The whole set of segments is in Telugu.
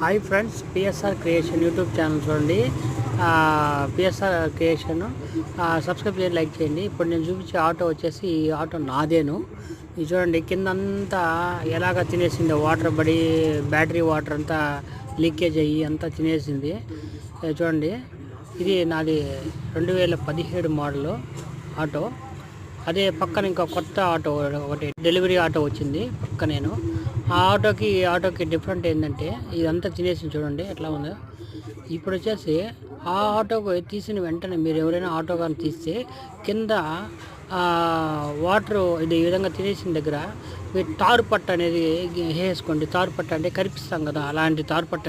Hi friends, PSR creation YouTube channel చూడండి. పిఎస్ఆర్ క్రియేషన్ సబ్స్క్రైబ్ చేయండి, లైక్ చేయండి. ఇప్పుడు నేను చూపించే ఆటో వచ్చేసి ఈ ఆటో నాదేను. ఇది చూడండి, కిందంతా ఎలాగ తినేసింది వాటర్ పడి, బ్యాటరీ వాటర్ అంతా లీకేజ్ అయ్యి అంతా తినేసింది. చూడండి, ఇది నాది 2017 మోడల్ ఆటో. అదే పక్కన ఇంకా కొత్త ఆటో ఒకటి డెలివరీ ఆటో వచ్చింది పక్క. నేను ఆ ఆటోకి డిఫరెంట్ ఏంటంటే ఇదంతా తినేసి చూడండి ఎట్లా ఉందో. ఇప్పుడు వచ్చేసి ఆ ఆటోకి తీసిన వెంటనే మీరు ఎవరైనా ఆటో కానీ తీస్తే కింద వాటర్ ఇది ఈ విధంగా తినేసిన దగ్గర మీరు తారు పట్ట అనేది వేసుకోండి. తారు పట్ట అంటే కరిపిస్తాం కదా, అలాంటి తారు పట్ట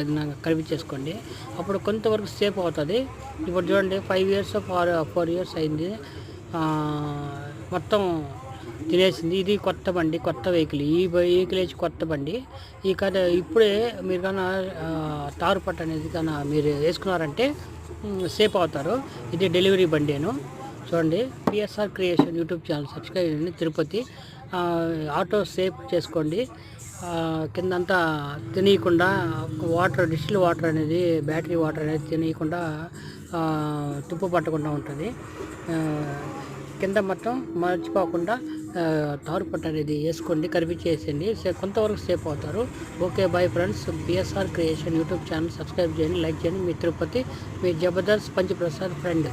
కరిపించేసుకోండి. అప్పుడు కొంతవరకు సేఫ్ అవుతుంది. ఇప్పుడు చూడండి 5 years 4 years అయింది, మొత్తం తినేసింది. ఇది కొత్త బండి, కొత్త వెహికల్. ఈ వెహికల్ వేసి కొత్త బండి. ఈ కథ ఇప్పుడే మీరు కన్నా తారు పట్టు అనేది కన్నా మీరు వేసుకున్నారంటే సేఫ్ అవుతారు. ఇది డెలివరీ బండేను. చూడండి, PSR creation YouTube channel subscribe చేయండి. తిరుపతి ఆటో సేఫ్ చేసుకోండి. కిందంతా తినకుండా డిస్టిల్ వాటర్ అనేది, బ్యాటరీ వాటర్ అనేది తినకుండా తుప్పు పట్టకుండా ఉంటుంది. కింద మొత్తం మర్చిపోకుండా తారు పట్టు అనేది వేసుకోండి, కరిపించేసేయండి. కొంతవరకు సేఫ్ అవుతారు. Okay, bye friends. PSR creation YouTube channel subscribe చేయండి, లైక్ చేయండి. మీ తిరుపతి, మీ జబర్దస్త్ పంచప్రసాద్ ఫ్రెండ్.